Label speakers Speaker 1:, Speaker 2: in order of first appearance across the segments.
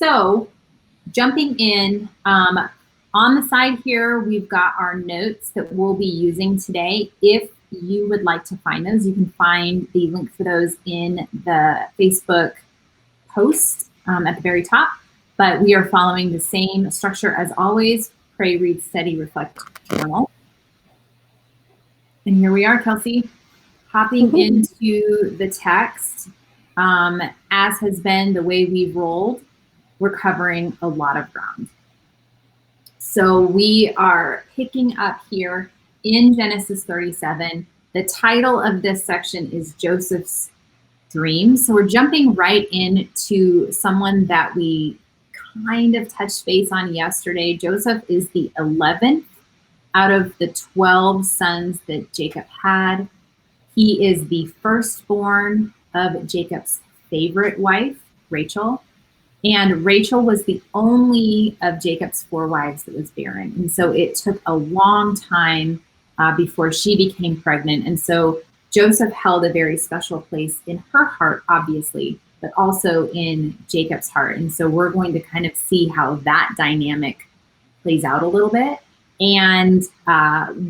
Speaker 1: So jumping in, on the side here, we've got our notes that we'll be using today. If you would like to find those, you can find the link for those in the Facebook post at the very top. But we are following the same structure as always: pray, read, study, reflect, journal. And here we are, Kelsey, hopping into the text. As has been the way we've rolled, we're covering a lot of ground. So we are picking up here in Genesis 37. The title of this section is Joseph's Dream. So we're jumping right into someone that we kind of touched base on yesterday. Joseph is the 11th out of the 12 sons that Jacob had. He is the firstborn of Jacob's favorite wife, Rachel. And Rachel was the only of Jacob's 4 wives that was barren. And so it took a long time before she became pregnant. And so Joseph held a very special place in her heart, obviously, but also in Jacob's heart. And so we're going to kind of see how that dynamic plays out a little bit. And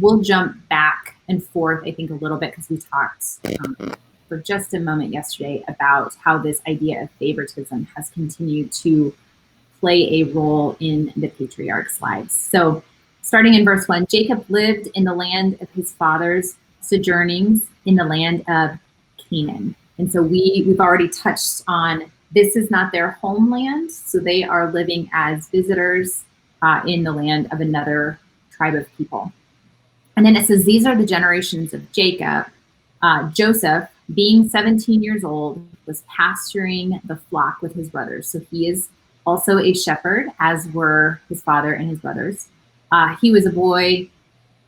Speaker 1: we'll jump back and forth, I think, a little bit, because we talked for just a moment yesterday about how this idea of favoritism has continued to play a role in the patriarchs' lives. So starting in verse 1, Jacob lived in the land of his father's sojournings in the land of Canaan. And so we've already touched on, this is not their homeland. So they are living as visitors in the land of another tribe of people. And then it says, these are the generations of Jacob. Joseph, being 17 years old, was pasturing the flock with his brothers. So he is also a shepherd, as were his father and his brothers. He was a boy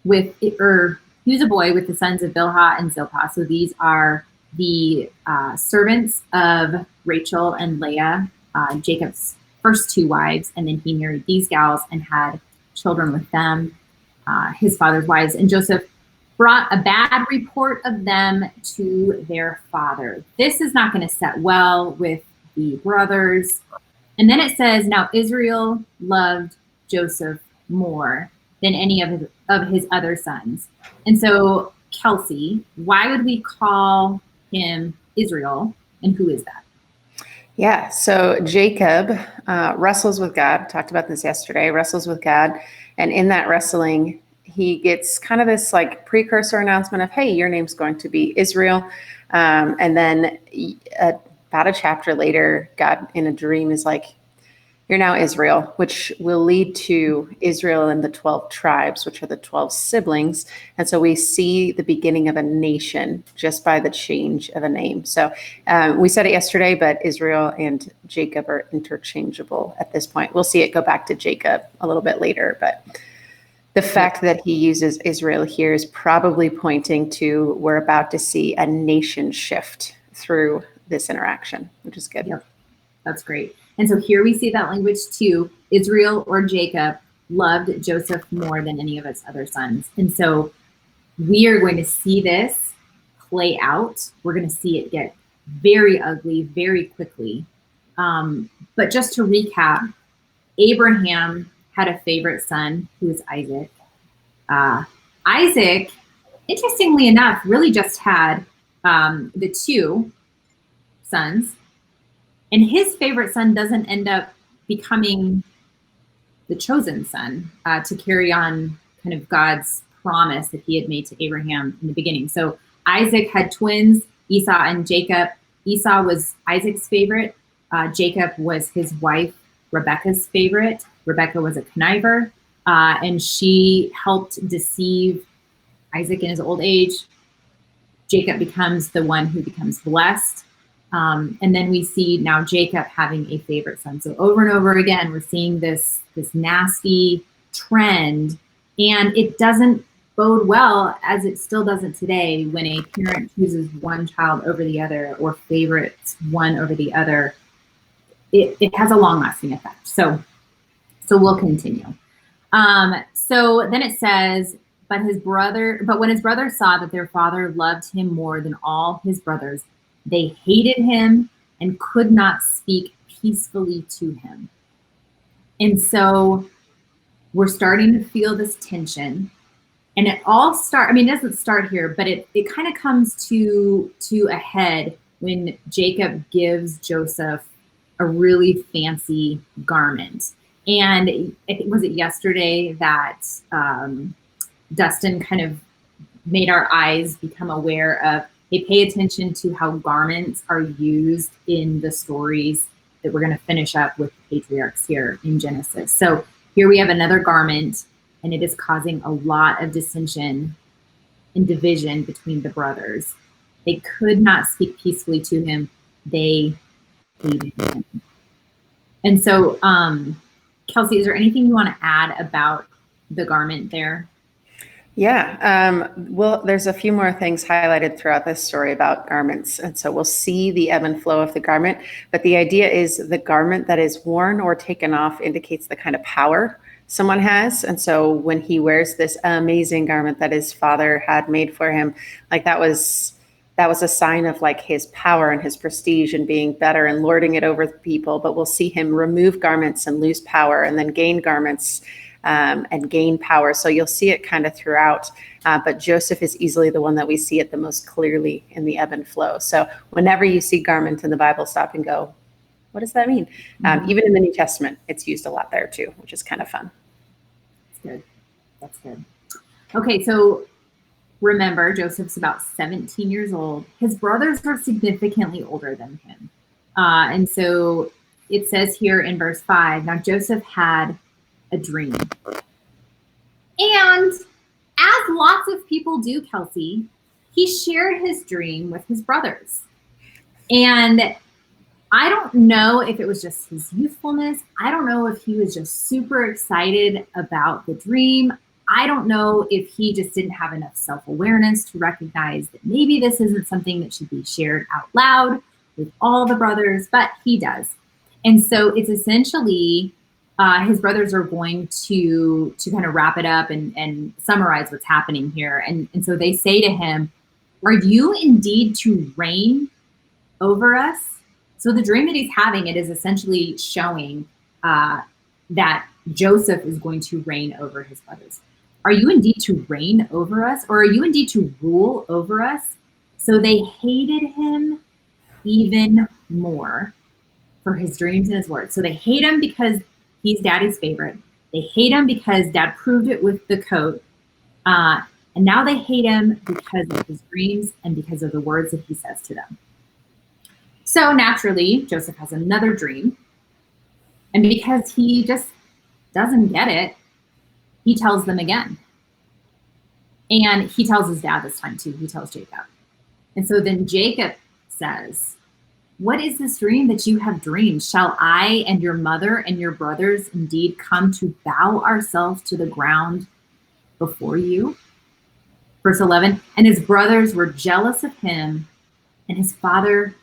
Speaker 1: with the sons of Bilhah and Zilpah. So these are the servants of Rachel and Leah, Jacob's first 2 wives. And then he married these gals and had children with them, his father's wives. And Joseph brought a bad report of them to their father. This is not going to set well with the brothers. And then it says, now Israel loved Joseph more than any of his other sons. And so, Kelsey, why would we call him Israel, and who is that?
Speaker 2: Yeah, so Jacob wrestles with God. Talked about this yesterday, wrestles with God. And in that wrestling, he gets kind of this like precursor announcement of, hey, your name's going to be Israel. And then about a chapter later, God in a dream is like, you're now Israel, which will lead to Israel and the 12 tribes, which are the 12 siblings. And so we see the beginning of a nation just by the change of a name. So we said it yesterday, but Israel and Jacob are interchangeable at this point. We'll see it go back to Jacob a little bit later, but the fact that he uses Israel here is probably pointing to, we're about to see a nation shift through this interaction, which is good.
Speaker 1: Yep, that's great. And so here we see that language too. Israel or Jacob loved Joseph more than any of his other sons. And so we are going to see this play out. We're going to see it get very ugly very quickly. But just to recap, Abraham had a favorite son who was Isaac. Isaac, interestingly enough, really just had the 2 sons. And his favorite son doesn't end up becoming the chosen son to carry on kind of God's promise that he had made to Abraham in the beginning. So Isaac had twins, Esau and Jacob. Esau was Isaac's favorite. Jacob was his wife, Rebekah's favorite. Rebekah was a conniver, and she helped deceive Isaac in his old age. Jacob becomes the one who becomes blessed. And then we see now Jacob having a favorite son. So over and over again, we're seeing this nasty trend, and it doesn't bode well, as it still doesn't today, when a parent chooses one child over the other or favorites one over the other. It has a long-lasting effect. So we'll continue. So then it says, but when his brothers saw that their father loved him more than all his brothers, they hated him and could not speak peacefully to him. And so we're starting to feel this tension. And it doesn't start here, but it kind of comes to a head when Jacob gives Joseph a really fancy garment. And I think, was it yesterday that Dustin kind of made our eyes become aware of, hey, pay attention to how garments are used in the stories that we're going to finish up with the patriarchs here in Genesis. So here we have another garment, and it is causing a lot of dissension and division between the brothers. They could not speak peacefully to him. They hated him. And so, Kelsey, is there anything you want to add about the garment there?
Speaker 2: Yeah. Well, there's a few more things highlighted throughout this story about garments. And so we'll see the ebb and flow of the garment. But the idea is the garment that is worn or taken off indicates the kind of power someone has. And so when he wears this amazing garment that his father had made for him, like that was a sign of like his power and his prestige and being better and lording it over people. But we'll see him remove garments and lose power, and then gain garments and gain power. So you'll see it kind of throughout. But Joseph is easily the one that we see it the most clearly in the ebb and flow. So whenever you see garment in the Bible, stop and go, what does that mean? Even in the New Testament, it's used a lot there too, which is kind of fun.
Speaker 1: That's good. Okay, so remember, Joseph's about 17 years old. His brothers are significantly older than him. And so it says here in verse 5, now Joseph had a dream. And as lots of people do, Kelsey, he shared his dream with his brothers. And I don't know if it was just his youthfulness. I don't know if he was just super excited about the dream. I don't know if he just didn't have enough self-awareness to recognize that maybe this isn't something that should be shared out loud with all the brothers, but he does. And so it's essentially his brothers are going to kind of wrap it up and summarize what's happening here. And so they say to him, are you indeed to reign over us? So the dream that he's having, it is essentially showing that Joseph is going to reign over his brothers. Are you indeed to reign over us? Or are you indeed to rule over us? So they hated him even more for his dreams and his words. So they hate him because he's daddy's favorite. They hate him because dad proved it with the coat. And now they hate him because of his dreams and because of the words that he says to them. So naturally, Joseph has another dream. And because he just doesn't get it, he tells them again. And he tells his dad this time too. He tells Jacob. And so then Jacob says, what is this dream that you have dreamed? Shall I and your mother and your brothers indeed come to bow ourselves to the ground before you? Verse 11, and his brothers were jealous of him, and his father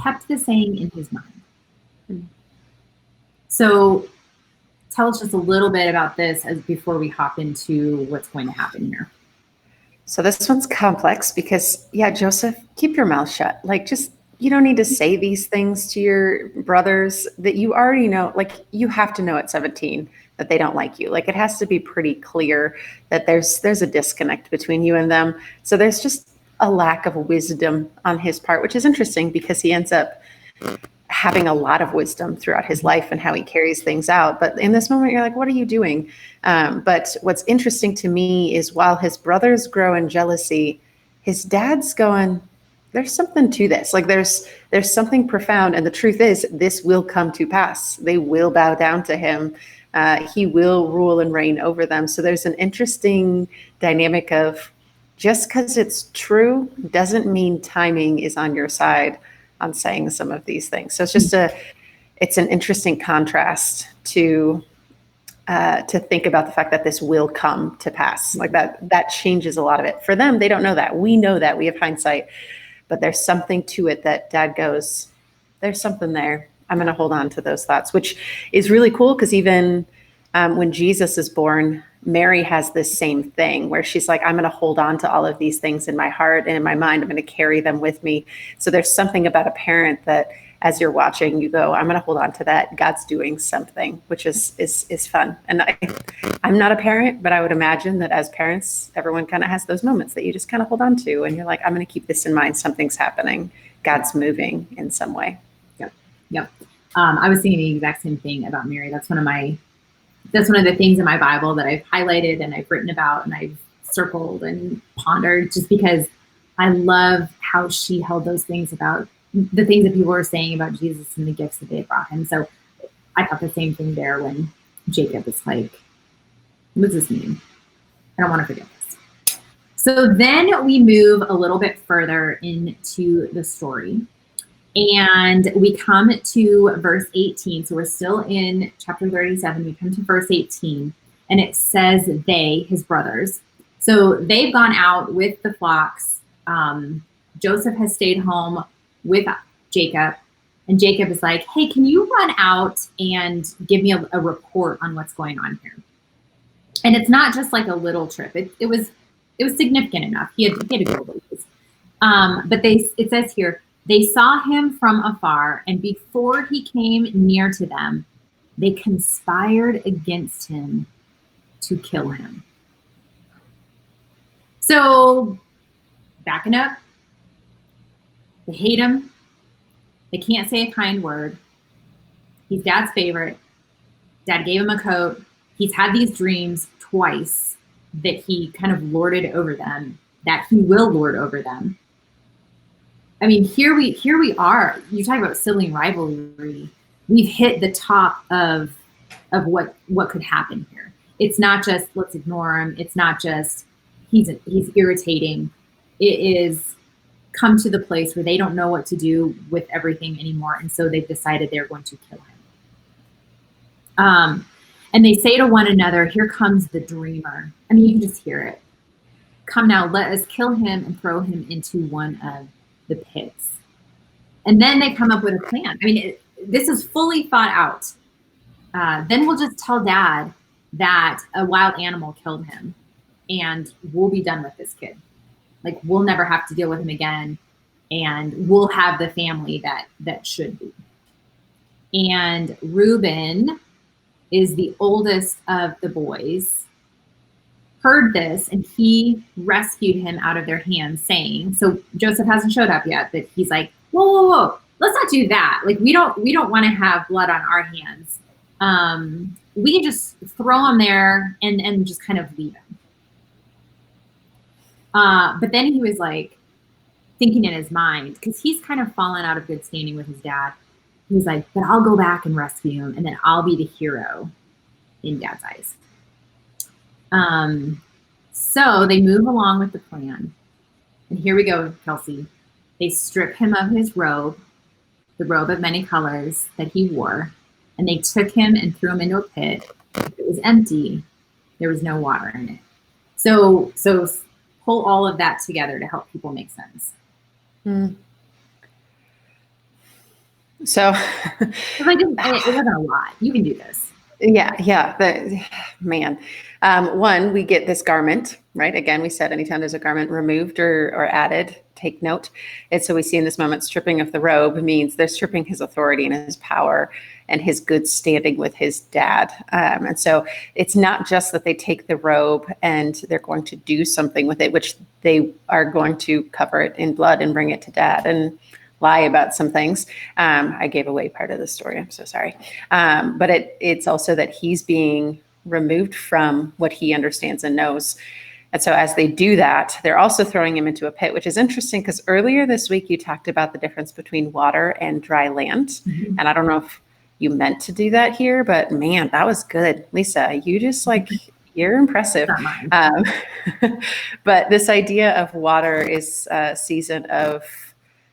Speaker 1: kept the saying in his mind. So tell us just a little bit about this before we hop into what's going to happen here.
Speaker 2: So this one's complex because, yeah, Joseph, keep your mouth shut. Like, just, you don't need to say these things to your brothers that you already know. Like, you have to know at 17 that they don't like you. Like, it has to be pretty clear that there's a disconnect between you and them. So there's just a lack of wisdom on his part, which is interesting because he ends up having a lot of wisdom throughout his life and how he carries things out. But in this moment, you're like, what are you doing? But what's interesting to me is while his brothers grow in jealousy, his dad's going, there's something to this. Like there's something profound. And the truth is, this will come to pass. They will bow down to him. He will rule and reign over them. So there's an interesting dynamic of just because it's true doesn't mean timing is on your side on saying some of these things. So it's just it's an interesting contrast to think about the fact that this will come to pass. Like that changes a lot of it. For them, they don't know that. We know that. We have hindsight. But there's something to it that dad goes, there's something there. I'm going to hold on to those thoughts, which is really cool because even when Jesus is born, Mary has this same thing where she's like, I'm going to hold on to all of these things in my heart and in my mind. I'm going to carry them with me. So there's something about a parent that as you're watching, you go, I'm going to hold on to that. God's doing something, which is fun. And I'm not a parent, but I would imagine that as parents, everyone kind of has those moments that you just kind of hold on to, and you're like, I'm going to keep this in mind. Something's happening. God's moving in some way.
Speaker 1: Yep. I was thinking the exact same thing about Mary. That's one of the things in my Bible that I've highlighted and I've written about and I've circled and pondered, just because I love how she held those things about the things that people were saying about Jesus and the gifts that they brought him. So I thought the same thing there when Jacob is like, what does this mean? I don't want to forget this. So then we move a little bit further into the story. And we come to verse 18. So we're still in chapter 37. We come to verse 18. And it says they, his brothers. So they've gone out with the flocks. Joseph has stayed home with Jacob. And Jacob is like, hey, can you run out and give me a report on what's going on here? And it's not just like a little trip. It was significant enough. He had to go a ways. But it says here, they saw him from afar, and before he came near to them, they conspired against him to kill him. So, backing up, they hate him. They can't say a kind word. He's Dad's favorite. Dad gave him a coat. He's had these dreams twice that he kind of lorded over them, that he will lord over them. I mean, here we are. You talk about sibling rivalry. We've hit the top of what could happen here. It's not just let's ignore him. It's not just he's irritating. It is come to the place where they don't know what to do with everything anymore, and so they've decided they're going to kill him. And they say to one another, "Here comes the dreamer." I mean, you can just hear it. Come now, let us kill him and throw him into one of the pits. And then they come up with a plan. I mean, this is fully thought out. Then we'll just tell Dad that a wild animal killed him, and we'll be done with this kid. Like, we'll never have to deal with him again, and we'll have the family that should be. And Reuben is the oldest of the boys, heard this, and he rescued him out of their hands, saying, so Joseph hasn't showed up yet, but he's like, whoa, let's not do that. Like, we don't want to have blood on our hands. We can just throw him there and just kind of leave him. But then he was like thinking in his mind, because he's kind of fallen out of good standing with his dad. He's like, but I'll go back and rescue him, and then I'll be the hero in Dad's eyes. So they move along with the plan. And here we go, Kelsey. They strip him of his robe, the robe of many colors that he wore, and they took him and threw him into a pit. It was empty. There was no water in it. So pull all of that together to help people make sense.
Speaker 2: So
Speaker 1: it wasn't a lot. You can do this.
Speaker 2: Yeah. One, we get this garment, right? Again, we said anytime there's a garment removed or added, take note. And so we see in this moment, stripping of the robe means they're stripping his authority and his power and his good standing with his dad. And so it's not just that they take the robe and they're going to do something with it, which they are going to cover it in blood and bring it to Dad and lie about some things. I gave away part of the story. I'm so sorry. But it's also that he's being removed from what he understands and knows. And so as they do that, they're also throwing him into a pit, which is interesting because earlier this week you talked about the difference between water and dry land. Mm-hmm. And I don't know if you meant to do that here, but man, that was good. Lisa, you just you're impressive. But this idea of water is a season of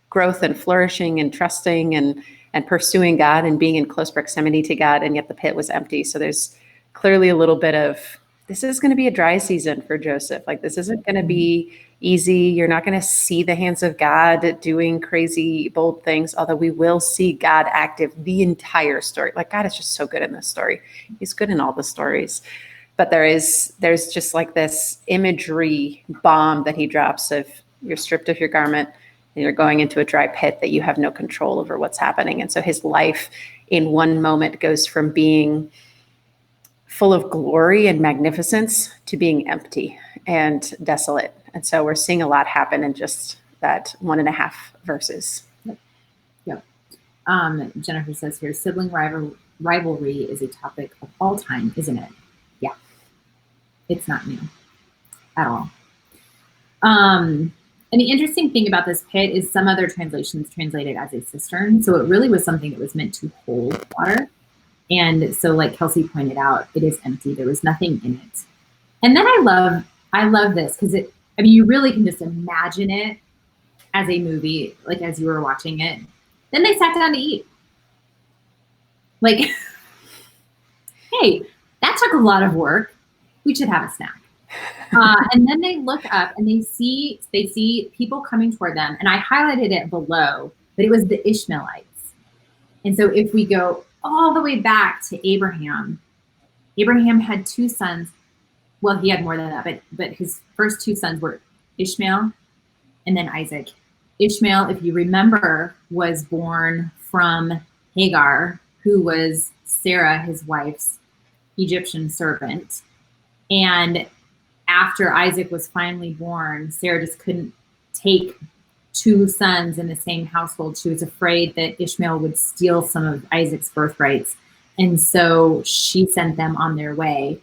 Speaker 2: growth and flourishing and trusting and pursuing God and being in close proximity to God. And yet the pit was empty. So there's clearly a little bit of, this is going to be a dry season for Joseph. Like, this isn't going to be easy. You're not going to see the hands of God doing crazy, bold things, although we will see God active the entire story. Like, God is just so good in this story. He's good in all the stories. But there's just like this imagery bomb that he drops of, you're stripped of your garment and you're going into a dry pit that you have no control over what's happening. And so his life in one moment goes from being full of glory and magnificence to being empty and desolate. And so we're seeing a lot happen in just that 1.5 verses.
Speaker 1: Yep. Jennifer says here, sibling rivalry is a topic of all time, isn't it? Yeah. It's not new at all. And the interesting thing about this pit is some other translations translate it as a cistern. So it really was something that was meant to hold water. And so like Kelsey pointed out, it is empty. There was nothing in it. And then I love this because you really can just imagine it as a movie, like as you were watching it. Then they sat down to eat. Like, hey, that took a lot of work. We should have a snack. And then they look up and they see people coming toward them. And I highlighted it below, but it was the Ishmaelites. And so if we go all the way back to Abraham had 2 sons. Well, he had more than that, but his first 2 sons were Ishmael and then Isaac. Ishmael, if you remember, was born from Hagar, who was Sarah, his wife's Egyptian servant. And after Isaac was finally born, Sarah just couldn't take 2 sons in the same household. She was afraid that Ishmael would steal some of Isaac's birthrights. And so she sent them on their way.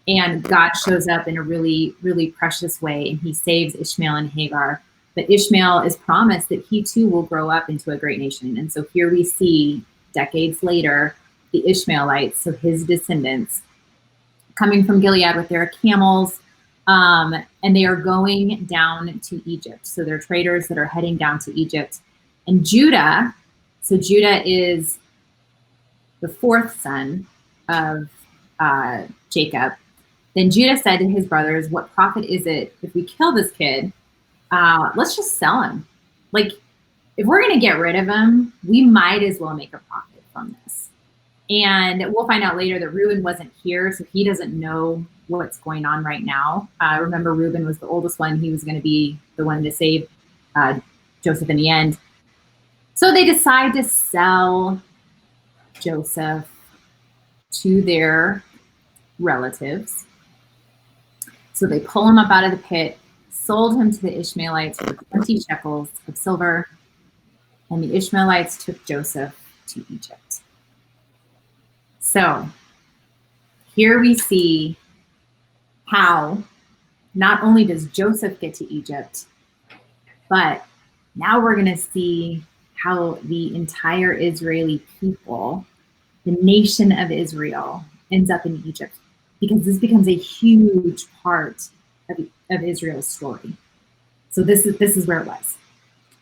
Speaker 1: And God shows up in a really, really precious way, and he saves Ishmael and Hagar. But Ishmael is promised that he too will grow up into a great nation. And so here we see, decades later, the Ishmaelites, so his descendants, coming from Gilead with their camels, and they are going down to Egypt. So they're traders that are heading down to Egypt. And Judah is the 4th son of Jacob. Then Judah said to his brothers, what profit is it if we kill this kid? Let's just sell him. Like, if we're going to get rid of him, we might as well make a profit from this. And we'll find out later that Reuben wasn't here, so he doesn't know what's going on right now. Remember, Reuben was the oldest one. He was going to be the one to save Joseph in the end. So they decide to sell Joseph to their relatives. So they pull him up out of the pit, sold him to the Ishmaelites for 20 shekels of silver, and the Ishmaelites took Joseph to Egypt. So here we see how not only does Joseph get to Egypt, but now we're going to see how the entire Israeli people, the nation of Israel, ends up in Egypt, because this becomes a huge part of Israel's story. So this is where it was.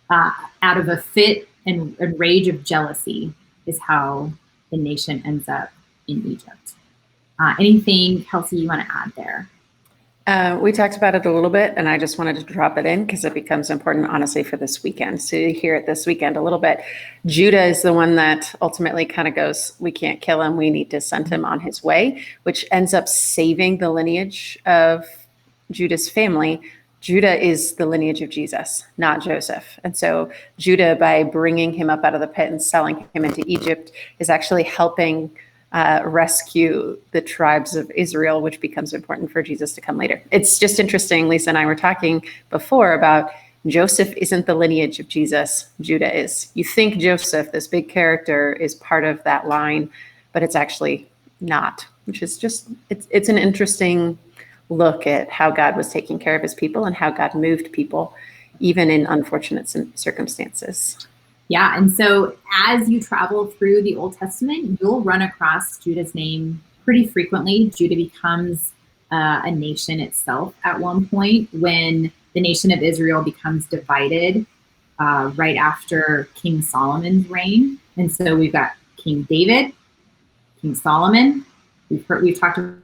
Speaker 1: Out of a fit and rage of jealousy is how the nation ends up in Egypt. Anything, Kelsey, you want to add there?
Speaker 2: We talked about it a little bit, and I just wanted to drop it in because it becomes important, honestly, for this weekend. So you hear it this weekend a little bit. Judah is the one that ultimately kind of goes, we can't kill him. We need to send him on his way, which ends up saving the lineage of Judah's family. Judah is the lineage of Jesus, not Joseph. And so Judah, by bringing him up out of the pit and selling him into Egypt, is actually helping rescue the tribes of Israel, which becomes important for Jesus to come later. It's just interesting. Lisa and I were talking before about Joseph isn't the lineage of Jesus. Judah is. You think Joseph, this big character, is part of that line, but it's actually not, which is just, it's an interesting look at how God was taking care of his people and how God moved people, even in unfortunate circumstances.
Speaker 1: Yeah, and so as you travel through the Old Testament, you'll run across Judah's name pretty frequently. Judah becomes a nation itself at one point when the nation of Israel becomes divided right after King Solomon's reign. And so we've got King David, King Solomon. We've talked about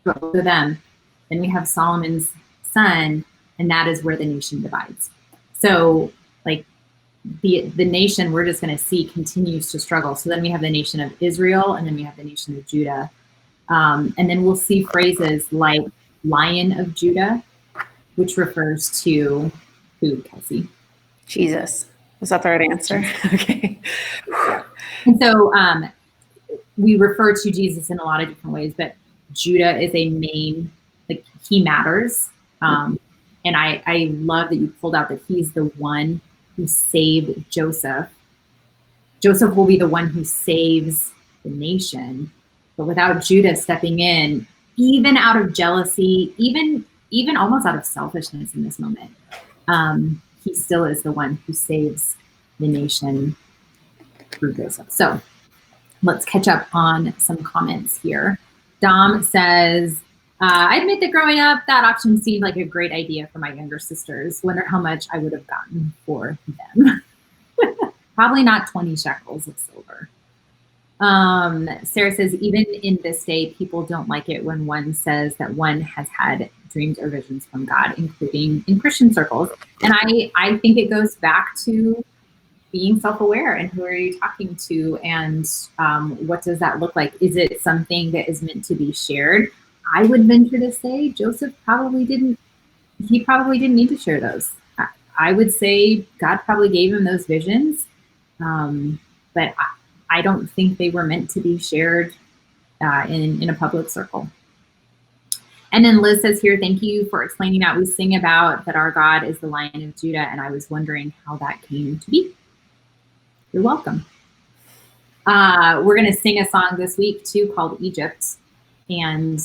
Speaker 1: both of them. Then we have Solomon's son, and that is where the nation divides. So like the nation we're just going to see continues to struggle. So then we have the nation of Israel, and then we have the nation of Judah. And then we'll see phrases like Lion of Judah, which refers to who, Kelsey?
Speaker 2: Jesus. Was that the right answer? Okay.
Speaker 1: And so we refer to Jesus in a lot of different ways, but Judah is a main, like he matters. And I love that you pulled out that he's the one who saved Joseph. Joseph will be the one who saves the nation, but without Judah stepping in, even out of jealousy, even almost out of selfishness in this moment, he still is the one who saves the nation through Joseph. So let's catch up on some comments here. Dom says, I admit that growing up, that auction seemed like a great idea for my younger sisters. Wonder how much I would have gotten for them. Probably not 20 shekels of silver. Sarah says, even in this day, people don't like it when one says that one has had dreams or visions from God, including in Christian circles. And I think it goes back to being self-aware and who are you talking to, and what does that look like? Is it something that is meant to be shared? I would venture to say Joseph probably didn't need to share those. I would say God probably gave him those visions, but I don't think they were meant to be shared in a public circle. And then Liz says here, thank you for explaining that. We sing about that our God is the Lion of Judah, and I was wondering how that came to be. You're welcome. We're going to sing a song this week too called Egypt. And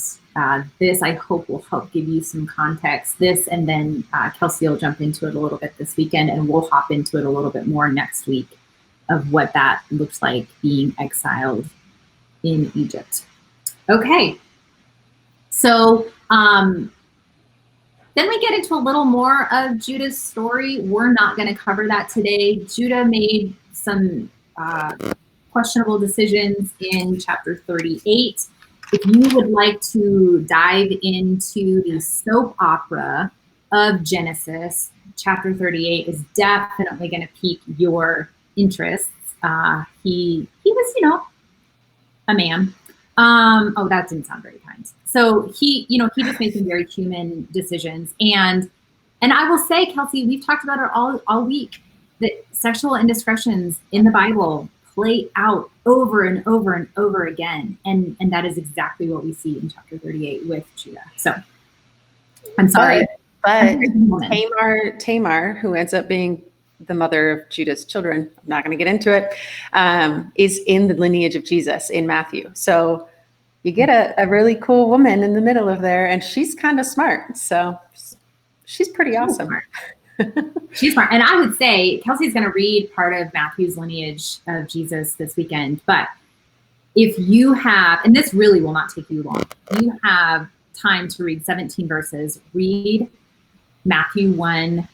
Speaker 1: this, I hope, will help give you some context. This, and then Kelsey will jump into it a little bit this weekend, and we'll hop into it a little bit more next week of what that looks like being exiled in Egypt. Okay. So then we get into a little more of Judah's story. We're not going to cover that today. Judah made some questionable decisions in chapter 38. If you would like to dive into the soap opera of Genesis, chapter 38 is definitely going to pique your interests. He was, a man. Oh, that didn't sound very kind. So he just made some very human decisions. And I will say, Kelsey, we've talked about it all week, that sexual indiscretions in the Bible play out over and over and over again. And that is exactly what we see in chapter 38 with Judah. So I'm sorry.
Speaker 2: But Tamar, who ends up being the mother of Judah's children, I'm not going to get into it, is in the lineage of Jesus in Matthew. So you get a really cool woman in the middle of there, and she's kind of smart. So she's pretty awesome.
Speaker 1: Smart. She's smart. And I would say Kelsey's going to read part of Matthew's lineage of Jesus this weekend. But if you have, and this really will not take you long, you have time to read 17 verses, read Matthew 1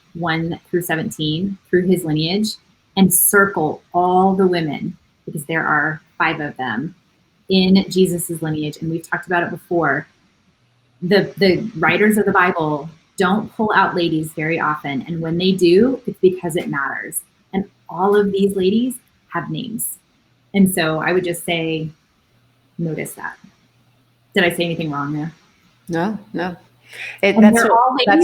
Speaker 1: through 17 through his lineage, and circle all the women, because there are 5 of them in Jesus's lineage. And we've talked about it before. The writers of the Bible don't pull out ladies very often. And when they do, it's because it matters. And all of these ladies have names. And so I would just say, notice that. Did I say anything wrong there?
Speaker 2: No.
Speaker 1: That's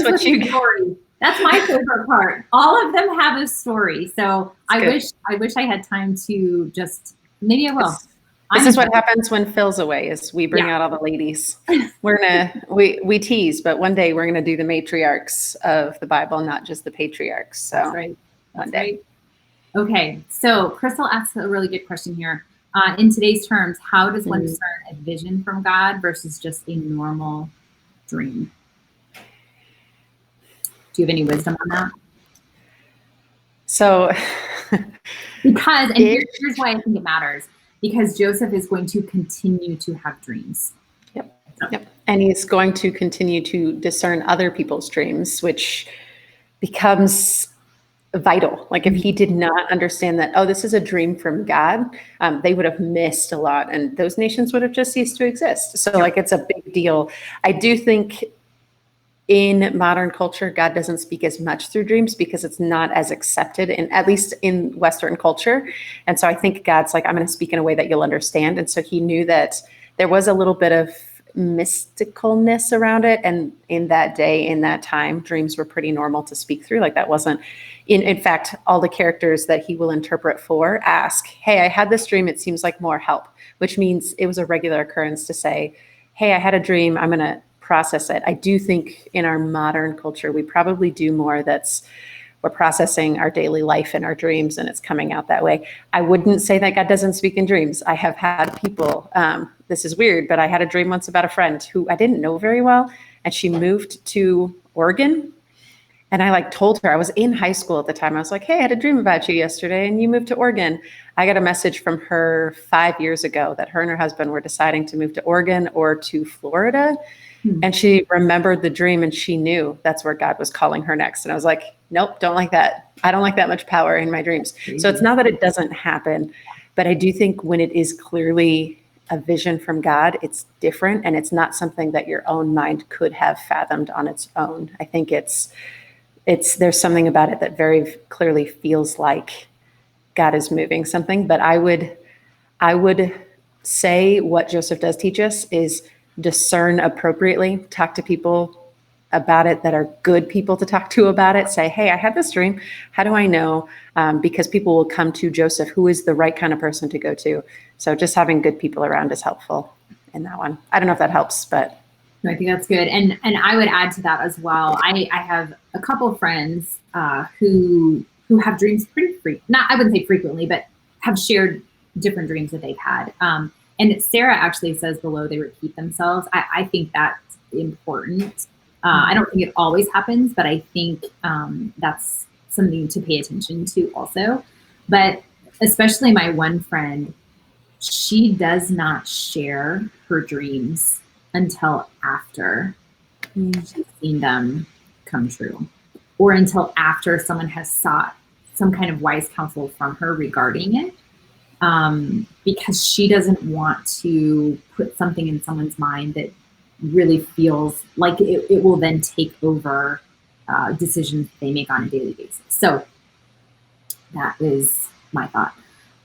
Speaker 1: what you story. That's my favorite part. All of them have a story. So I wish I had time to just, maybe I will.
Speaker 2: This is what happens when Phil's away, is we bring out all the ladies. We tease, but one day we're gonna do the matriarchs of the Bible, not just the patriarchs. So
Speaker 1: that's right.
Speaker 2: One day.
Speaker 1: Right. Okay, so Crystal asks a really good question here. In today's terms, how does one discern a vision from God versus just a normal dream? Do you have any wisdom on that?
Speaker 2: So,
Speaker 1: because, and here's why I think it matters. Because Joseph is going to continue to have dreams.
Speaker 2: Yep. And he's going to continue to discern other people's dreams, which becomes vital. Like if he did not understand that, this is a dream from God, they would have missed a lot, and those nations would have just ceased to exist. So it's a big deal. I do think in modern culture, God doesn't speak as much through dreams because it's not as accepted, at least in Western culture. And so I think God's like, I'm going to speak in a way that you'll understand. And so he knew that there was a little bit of mysticalness around it. And in that day, in that time, dreams were pretty normal to speak through. Like that wasn't, in fact, all the characters that he will interpret for ask, hey, I had this dream. It seems like more help, which means it was a regular occurrence to say, hey, I had a dream. I'm going to process it. I do think in our modern culture, we probably do more we're processing our daily life and our dreams, and it's coming out that way. I wouldn't say that God doesn't speak in dreams. I have had people, this is weird, but I had a dream once about a friend who I didn't know very well, and she moved to Oregon. And I told her, I was in high school at the time. I was like, hey, I had a dream about you yesterday and you moved to Oregon. I got a message from her 5 years ago that her and her husband were deciding to move to Oregon or to Florida. And she remembered the dream and she knew that's where God was calling her next. And I was like, nope, don't like that. I don't like that much power in my dreams. So it's not that it doesn't happen, but I do think when it is clearly a vision from God, it's different. And it's not something that your own mind could have fathomed on its own. I think there's something about it that very clearly feels like God is moving something. But I would say what Joseph does teach us is discern appropriately, talk to people about it that are good people to talk to about it. Say, hey, I had this dream. How do I know? Because people will come to Joseph, who is the right kind of person to go to. So just having good people around is helpful in that one. I don't know if that helps, but.
Speaker 1: No, I think that's good. And I would add to that as well. I have a couple of friends who have dreams pretty I wouldn't say frequently, but have shared different dreams that they've had. And Sarah actually says below they repeat themselves. I think that's important. I don't think it always happens, but I think that's something to pay attention to also. But especially my one friend, she does not share her dreams until after she's seen them come true, or until after someone has sought some kind of wise counsel from her regarding it. Because she doesn't want to put something in someone's mind that really feels like it will then take over decisions they make on a daily basis. So that is my thought.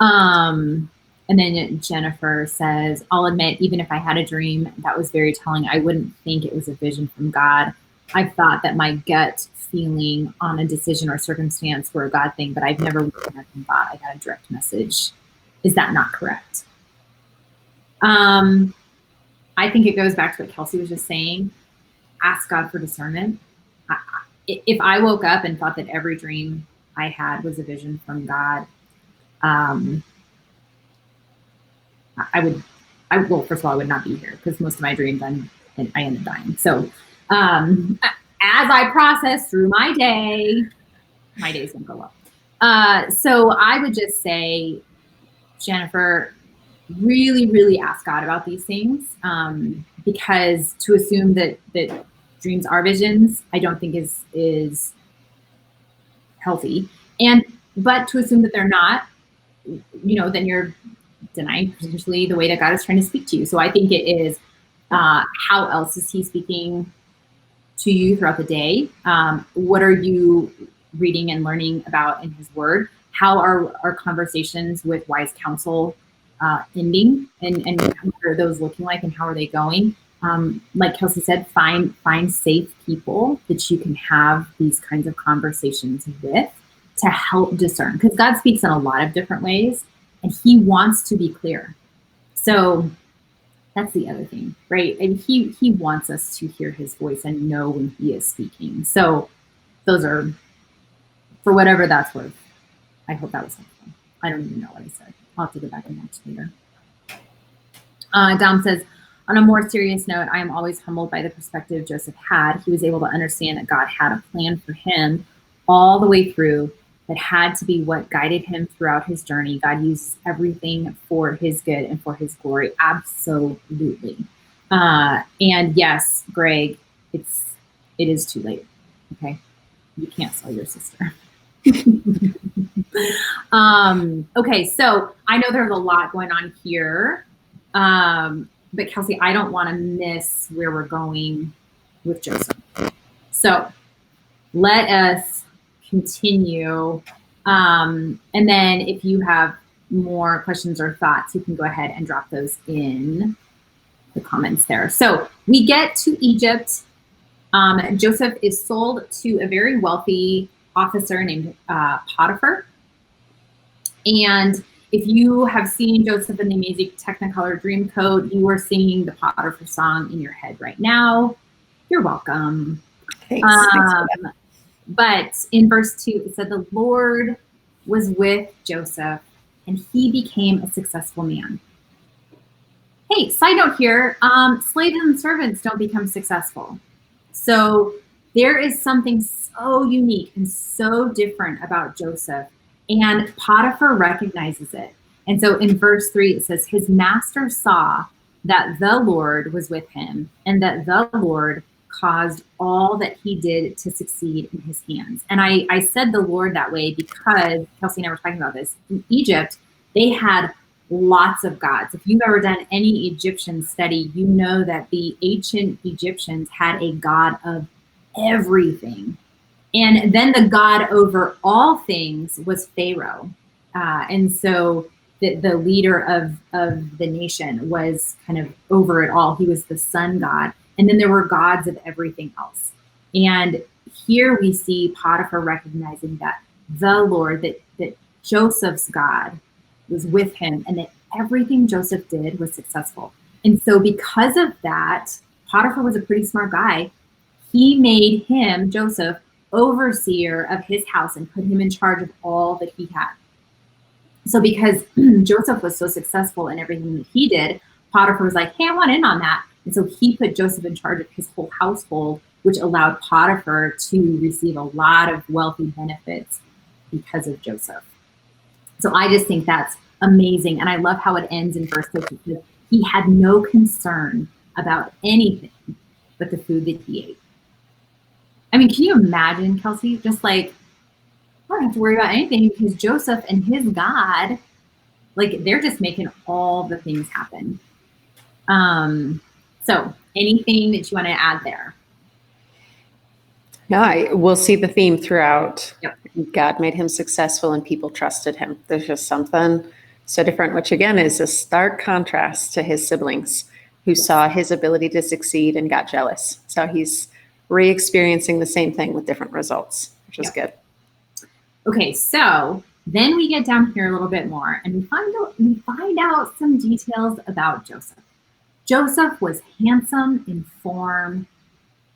Speaker 1: And then Jennifer says, I'll admit, even if I had a dream that was very telling, I wouldn't think it was a vision from God. I've thought that my gut feeling on a decision or circumstance were a God thing, but I've never thought I got a direct message. Is that not correct? I think it goes back to what Kelsey was just saying. Ask God for discernment. If I woke up and thought that every dream I had was a vision from God, well, first of all, I would not be here because most of my dreams I end up dying. So as I process through my days don't go well. So I would just say, Jennifer, really, really ask God about these things, because to assume that dreams are visions, I don't think is healthy. But to assume that they're not, then you're denying potentially the way that God is trying to speak to you. So I think it is, how else is he speaking to you throughout the day? What are you reading and learning about in his word? How are our conversations with wise counsel ending, and what are those looking like, and how are they going? Like Kelsey said, find safe people that you can have these kinds of conversations with to help discern, because God speaks in a lot of different ways and he wants to be clear. So that's the other thing, right? And he wants us to hear his voice and know when he is speaking. So those are, for whatever that's worth. I hope that was helpful. I don't even know what I said. I'll have to go back and watch later. Dom says, on a more serious note, I am always humbled by the perspective Joseph had. He was able to understand that God had a plan for him all the way through that had to be what guided him throughout his journey. God uses everything for his good and for his glory. Absolutely. And yes, Greg, it is too late. Okay. You can't sell your sister. Okay, so I know there's a lot going on here, but Kelsey, I don't want to miss where we're going with Joseph. So let us continue, and then if you have more questions or thoughts, you can go ahead and drop those in the the comments there. So we get to Egypt. Joseph is sold to a very wealthy officer named Potiphar. And if you have seen Joseph and the Amazing Technicolor Dreamcoat, you are singing the Potiphar song in your head right now. You're welcome.
Speaker 2: Thanks.
Speaker 1: But in verse 2, it said, the Lord was with Joseph, and he became a successful man. Hey, side note here, slaves and servants don't become successful. So there is something so unique and so different about Joseph, and Potiphar recognizes it. And so in verse 3, it says, his master saw that the Lord was with him, and that the Lord caused all that he did to succeed in his hands. And I said the Lord that way because Kelsey and I were talking about this. In Egypt, they had lots of gods. If you've ever done any Egyptian study, you know that the ancient Egyptians had a god of everything. And then the god over all things was Pharaoh. And so the leader of the nation was kind of over it all. He was the sun god. And then there were gods of everything else. And here we see Potiphar recognizing that the Lord, that Joseph's God was with him, and that everything Joseph did was successful. And so because of that, Potiphar was a pretty smart guy. He made him, Joseph, overseer of his house and put him in charge of all that he had. So because Joseph was so successful in everything that he did, Potiphar was like, hey, I want in on that. And so he put Joseph in charge of his whole household, which allowed Potiphar to receive a lot of wealthy benefits because of Joseph. So I just think that's amazing. And I love how it ends in verse 6. Because he had no concern about anything but the food that he ate. I mean, can you imagine, Kelsey? Just like, I don't have to worry about anything because Joseph and his God, like, they're just making all the things happen. So anything that you want to add there?
Speaker 2: No, we'll see the theme throughout.
Speaker 1: Yep.
Speaker 2: God made him successful and people trusted him. There's just something so different, which again is a stark contrast to his siblings who saw his ability to succeed and got jealous. So he's re-experiencing the same thing with different results, which is good. Okay,
Speaker 1: so then we get down here a little bit more and we find out some details about Joseph. Joseph was handsome in form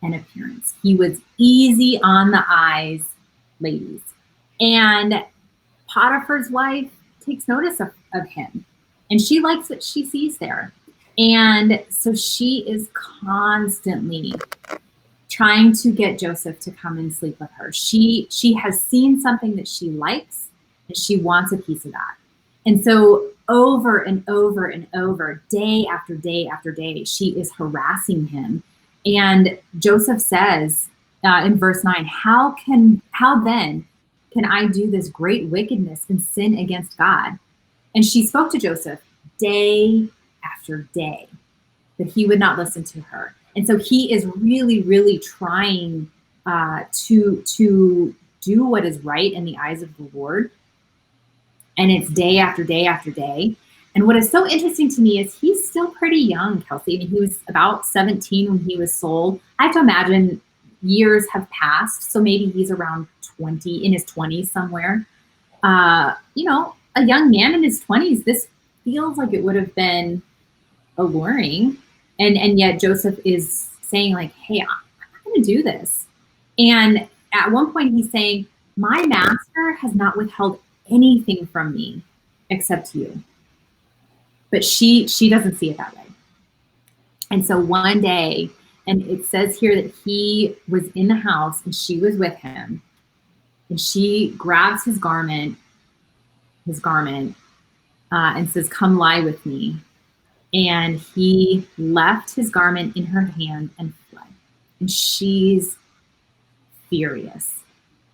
Speaker 1: and appearance. He was easy on the eyes, ladies. And Potiphar's wife takes notice of him, and she likes what she sees there. And so she is constantly trying to get Joseph to come and sleep with her. She has seen something that she likes, and she wants a piece of that. And so over and over and over, day after day after day, she is harassing him. And Joseph says in verse 9, how then can I do this great wickedness and sin against God? And she spoke to Joseph day after day, but he would not listen to her. And so he is really, really trying to do what is right in the eyes of the Lord. And it's day after day after day. And what is so interesting to me is he's still pretty young, Kelsey. I mean, he was about 17 when he was sold. I have to imagine years have passed. So maybe he's around 20, in his 20s somewhere. You know, a young man in his 20s, this feels like it would have been alluring. And yet Joseph is saying like, hey, I'm not going to do this. And at one point he's saying, my master has not withheld anything from me except you. But she doesn't see it that way. And so one day, and it says here that he was in the house and she was with him, and she grabs his garment, and says, come lie with me. And he left his garment in her hand and fled. And she's furious.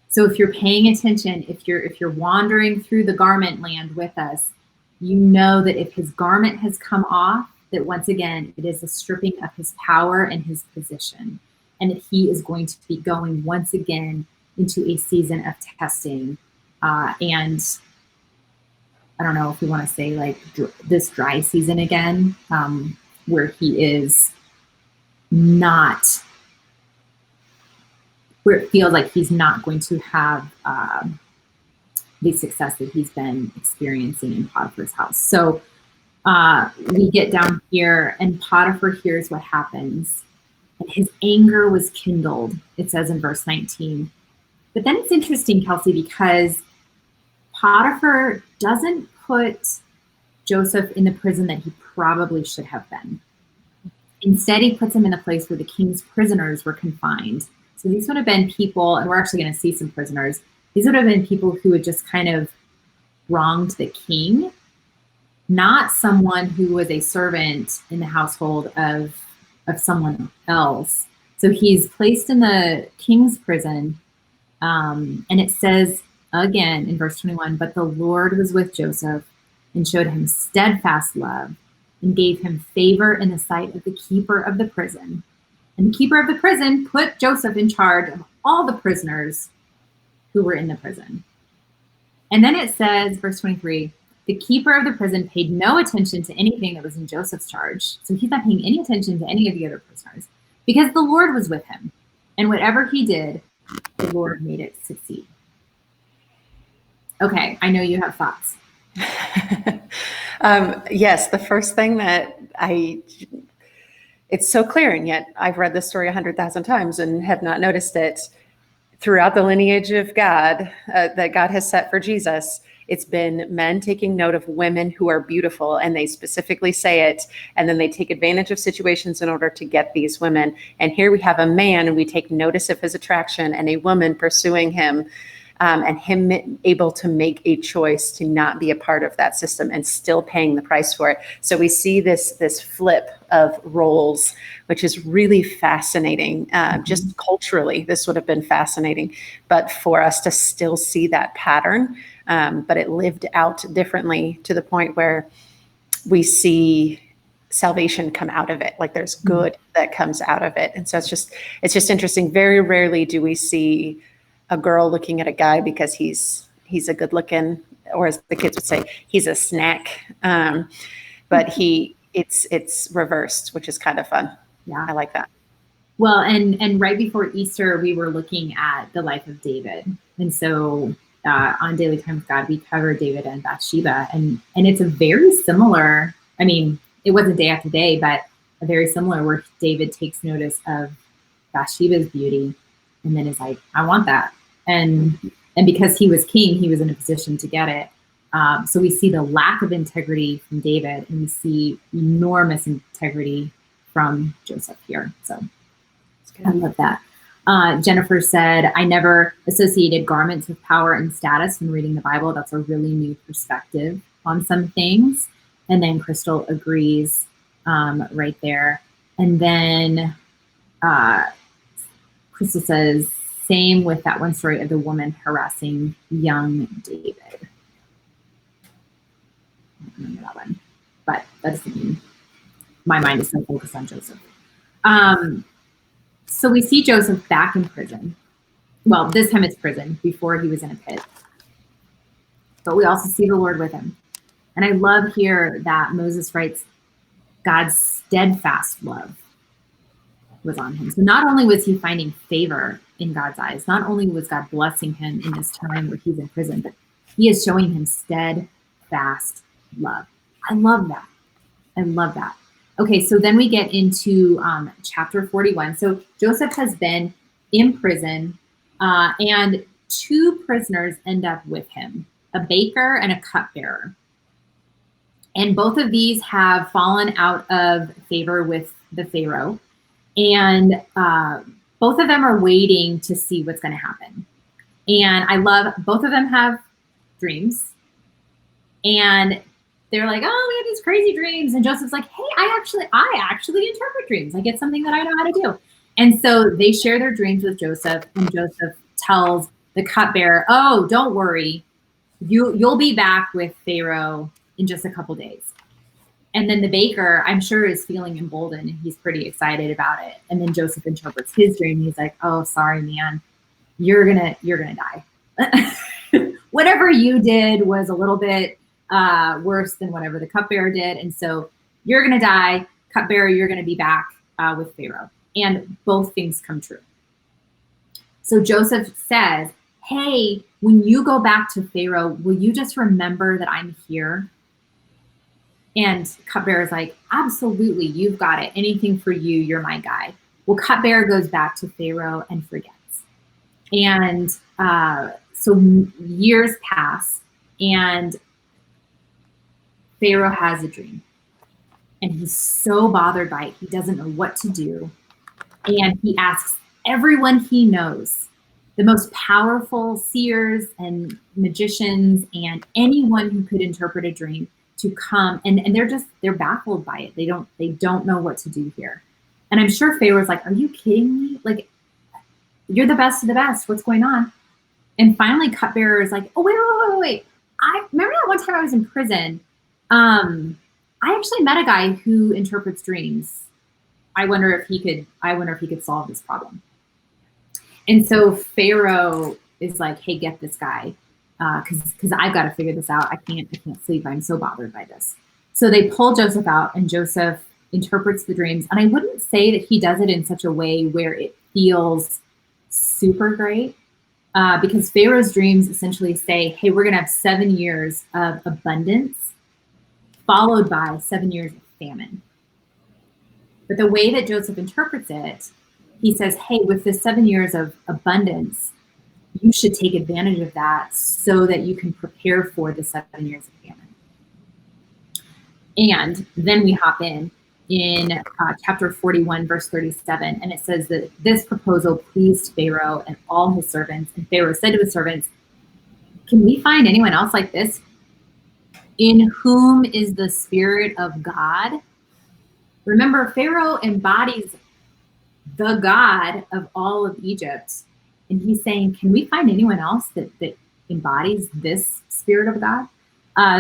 Speaker 1: So if you're paying attention, if you're wandering through the garment land with us, you know that if his garment has come off, that once again, it is a stripping of his power and his position, and that he is going to be going once again into a season of testing. And I don't know if we want to say like this dry season again, where he is not, where it feels like he's not going to have the success that he's been experiencing in Potiphar's house. So we get down here, and Potiphar hears what happens, and his anger was kindled, it says in verse 19. But then it's interesting, Kelsey, because Potiphar doesn't put Joseph in the prison that he probably should have been. Instead, he puts him in a place where the king's prisoners were confined. So these would have been people, and we're actually going to see some prisoners. These would have been people who had just kind of wronged the king, not someone who was a servant in the household of someone else. So he's placed in the king's prison, and it says again in verse 21, but the Lord was with Joseph and showed him steadfast love and gave him favor in the sight of the keeper of the prison. And the keeper of the prison put Joseph in charge of all the prisoners who were in the prison. And then it says, verse 23, the keeper of the prison paid no attention to anything that was in Joseph's charge. So he's not paying any attention to any of the other prisoners because the Lord was with him. And whatever he did, the Lord made it succeed. Okay, I know you have thoughts.
Speaker 2: Yes, the first thing that it's so clear, and yet I've read this story 100,000 times and have not noticed it. Throughout the lineage of God that God has set for Jesus, it's been men taking note of women who are beautiful, and they specifically say it, and then they take advantage of situations in order to get these women. And here we have a man, and we take notice of his attraction, and a woman pursuing him, and him able to make a choice to not be a part of that system and still paying the price for it. So we see this flip of roles, which is really fascinating. Just culturally, this would have been fascinating, but for us to still see that pattern, but it lived out differently to the point where we see salvation come out of it. Like there's good that comes out of it. And so it's just interesting. Very rarely do we see a girl looking at a guy because he's a good looking, or as the kids would say, he's a snack. But it's reversed, which is kind of fun.
Speaker 1: Yeah,
Speaker 2: I like that.
Speaker 1: Well, and right before Easter, we were looking at the life of David, and so on Daily Time with God, we covered David and Bathsheba, and it's a very similar. I mean, it wasn't day after day, but a very similar where David takes notice of Bathsheba's beauty, and then is like, I want that. And because he was king, he was in a position to get it. So we see the lack of integrity from David, and we see enormous integrity from Joseph here. So I love that. Jennifer said, I never associated garments with power and status when reading the Bible. That's a really new perspective on some things. And then Crystal agrees right there. And then Crystal says, same with that one story of the woman harassing young David. I don't remember that one, but that doesn't mean my mind is so focused on Joseph. So we see Joseph back in prison. Well, this time it's prison, before he was in a pit. But we also see the Lord with him. And I love here that Moses writes, God's steadfast love was on him. So not only was he finding favor in God's eyes, not only was God blessing him in this time where he's in prison, but he is showing him steadfast love. I love that. I love that. Okay, so then we get into chapter 41. So Joseph has been in prison, and two prisoners end up with him, a baker and a cupbearer. And both of these have fallen out of favor with the Pharaoh. And both of them are waiting to see what's going to happen. And I love, both of them have dreams. And they're like, oh, we have these crazy dreams. And Joseph's like, hey, I actually interpret dreams. Like, it's something that I know how to do. And so they share their dreams with Joseph. And Joseph tells the cupbearer, oh, don't worry. You'll be back with Pharaoh in just a couple days. And then the baker, I'm sure, is feeling emboldened, and he's pretty excited about it. And then Joseph interprets his dream. He's like, oh, sorry, man, you're gonna die. Whatever you did was a little bit worse than whatever the cupbearer did. And so you're gonna die. cupbearer, you're going to be back with Pharaoh. And both things come true. So Joseph says, hey, when you go back to Pharaoh, will you just remember that I'm here? And cupbearer's like, absolutely, you've got it. Anything for you, you're my guy. Well, cupbearer goes back to Pharaoh and forgets. And so years pass, and Pharaoh has a dream. And he's so bothered by it, he doesn't know what to do. And he asks everyone he knows, the most powerful seers and magicians and anyone who could interpret a dream, to come, and they're baffled by it. They don't know what to do here. And I'm sure Pharaoh's like, are you kidding me? Like, you're the best of the best. What's going on? And finally cupbearer is like, oh, wait. I remember that one time I was in prison. I actually met a guy who interprets dreams. I wonder if he could solve this problem. And so Pharaoh is like, hey, get this guy. Because I've got to figure this out. I can't sleep. I'm so bothered by this. So they pull Joseph out, and Joseph interprets the dreams. And I wouldn't say that he does it in such a way where it feels super great, because Pharaoh's dreams essentially say, hey, we're going to have 7 years of abundance followed by 7 years of famine. But the way that Joseph interprets it, he says, hey, with the 7 years of abundance, you should take advantage of that so that you can prepare for the 7 years of famine. And then we hop in chapter 41, verse 37, and it says that this proposal pleased Pharaoh and all his servants. And Pharaoh said to his servants, can we find anyone else like this, in whom is the Spirit of God? Remember, Pharaoh embodies the God of all of Egypt. And he's saying, can we find anyone else that embodies this Spirit of God?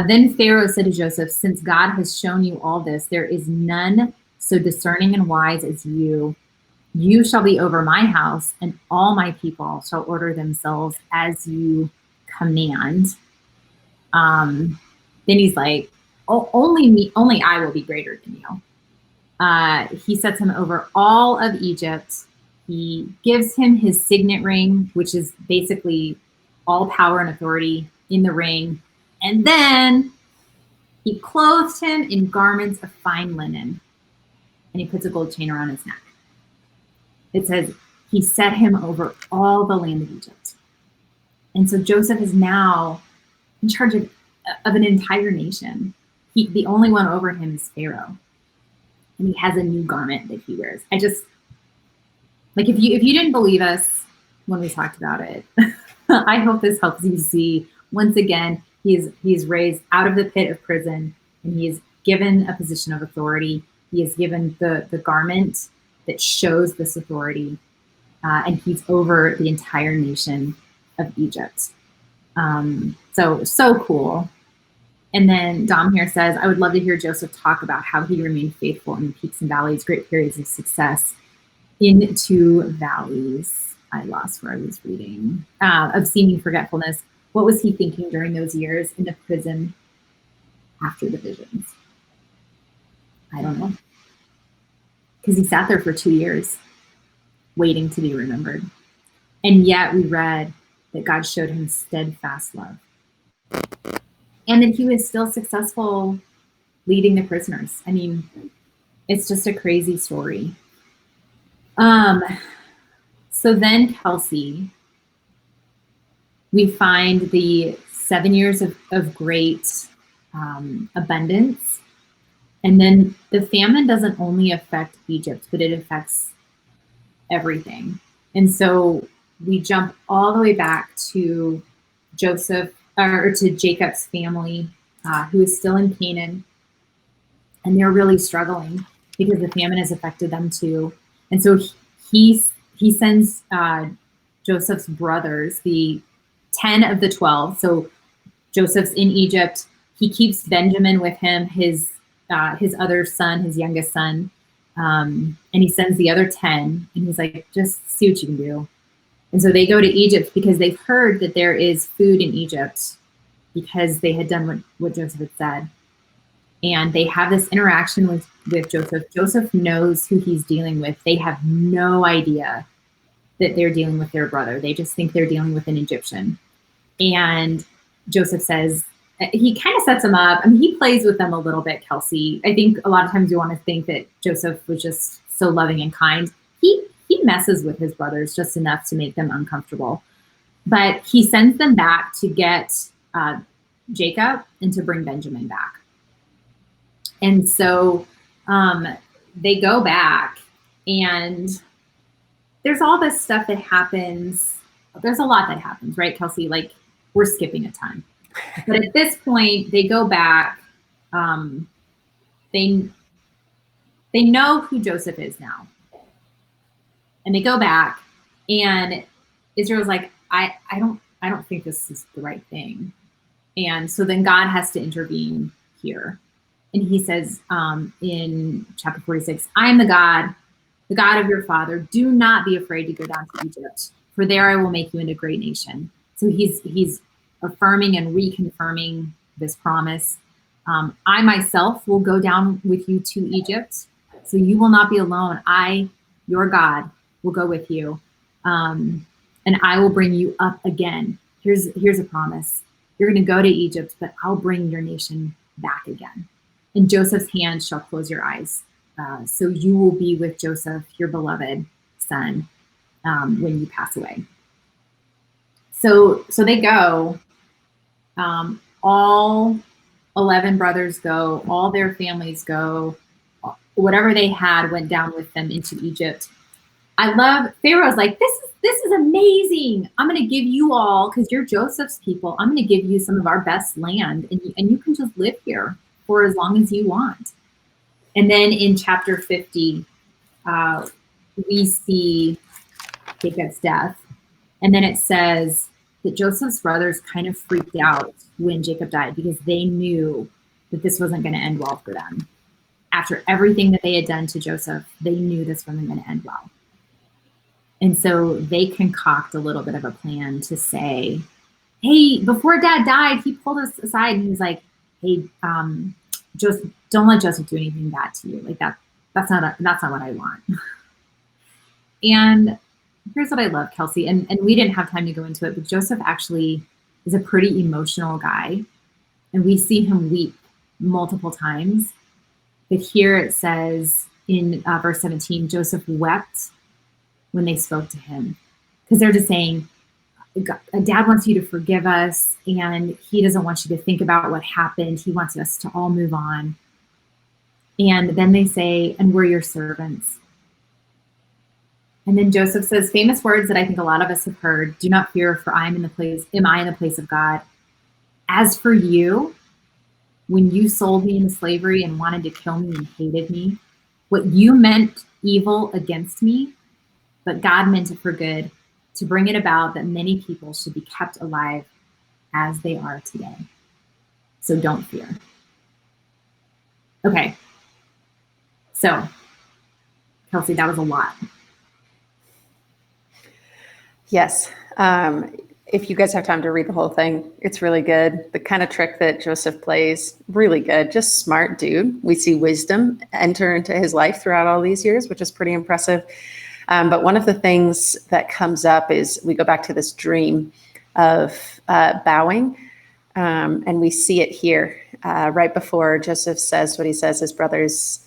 Speaker 1: Then Pharaoh said to Joseph, since God has shown you all this, there is none so discerning and wise as you. You shall be over my house, and all my people shall order themselves as you command. Then he's like, only I will be greater than you. He sets him over all of Egypt. He gives him his signet ring, which is basically all power and authority in the ring. And then he clothes him in garments of fine linen, and he puts a gold chain around his neck. It says he set him over all the land of Egypt. And so Joseph is now in charge of an entire nation. The only one over him is Pharaoh. And he has a new garment that he wears. Like, if you didn't believe us when we talked about it, I hope this helps you see, once again, he's raised out of the pit of prison, and he is given a position of authority. He is given the garment that shows this authority, and he's over the entire nation of Egypt. So cool. And then Dom here says, I would love to hear Joseph talk about how he remained faithful in the peaks and valleys, great periods of success into valleys. I lost where I was reading. Of seeming forgetfulness. What was he thinking during those years in the prison after the visions? I don't know. Because he sat there for 2 years waiting to be remembered. And yet we read that God showed him steadfast love. And that he was still successful leading the prisoners. I mean, it's just a crazy story. So then Kelsey, we find the 7 years of great abundance. And then the famine doesn't only affect Egypt, but it affects everything. And so we jump all the way back to to Jacob's family, who is still in Canaan. And they're really struggling because the famine has affected them too. And so he sends Joseph's brothers, the 10 of the 12. So Joseph's in Egypt. He keeps Benjamin with him, his other son, his youngest son. And he sends the other 10, and he's like, just see what you can do. And so they go to Egypt because they've heard that there is food in Egypt because they had done what Joseph had said. And they have this interaction with Joseph. Joseph knows who he's dealing with. They have no idea that they're dealing with their brother. They just think they're dealing with an Egyptian. And Joseph says, he kind of sets them up. I mean, he plays with them a little bit, Kelsey. I think a lot of times you want to think that Joseph was just so loving and kind. He messes with his brothers just enough to make them uncomfortable. But he sends them back to get Jacob and to bring Benjamin back. And so they go back, and there's all this stuff that happens. There's a lot that happens, right, Kelsey? Like, we're skipping a ton. But at this point, they go back. They know who Joseph is now. And they go back, and Israel's like, I don't think this is the right thing. And so then God has to intervene here. And he says in chapter 46, I am the God of your father. Do not be afraid to go down to Egypt, for there I will make you into a great nation. So he's affirming and reconfirming this promise. I myself will go down with you to Egypt, so you will not be alone. I, your God, will go with you, and I will bring you up again. Here's a promise. You're going to go to Egypt, but I'll bring your nation back again. And Joseph's hand shall close your eyes. So you will be with Joseph, your beloved son, when you pass away. So they go. All 11 brothers go. All their families go. Whatever they had went down with them into Egypt. I love, Pharaoh's like, this is amazing. I'm going to give you all, because you're Joseph's people, I'm going to give you some of our best land, and you can just live here for as long as you want. And then in chapter 50, we see Jacob's death. And then it says that Joseph's brothers kind of freaked out when Jacob died, because they knew that this wasn't going to end well for them. After everything that they had done to Joseph, they knew this wasn't going to end well. And so they concoct a little bit of a plan to say, hey, before Dad died, he pulled us aside and he was like, hey, just don't let Joseph do anything bad to you. Like that's not what I want. And here's what I love, Kelsey, and we didn't have time to go into it, but Joseph actually is a pretty emotional guy, and we see him weep multiple times. But here it says in verse 17, Joseph wept when they spoke to him, because they're just saying, Dad wants you to forgive us, and he doesn't want you to think about what happened. He wants us to all move on. And then they say, and we're your servants. And then Joseph says famous words that I think a lot of us have heard: do not fear, for am I in the place of God. As for you, when you sold me into slavery and wanted to kill me and hated me, what you meant evil against me, but God meant it for good, to bring it about that many people should be kept alive as they are today. So don't fear. Okay. So, Kelsey, that was a lot.
Speaker 2: Yes. If you guys have time to read the whole thing, it's really good. The kind of trick that Joseph plays, really good. Just smart dude. We see wisdom enter into his life throughout all these years, which is pretty impressive. But one of the things that comes up is we go back to this dream of bowing, and we see it here right before Joseph says what he says. His brothers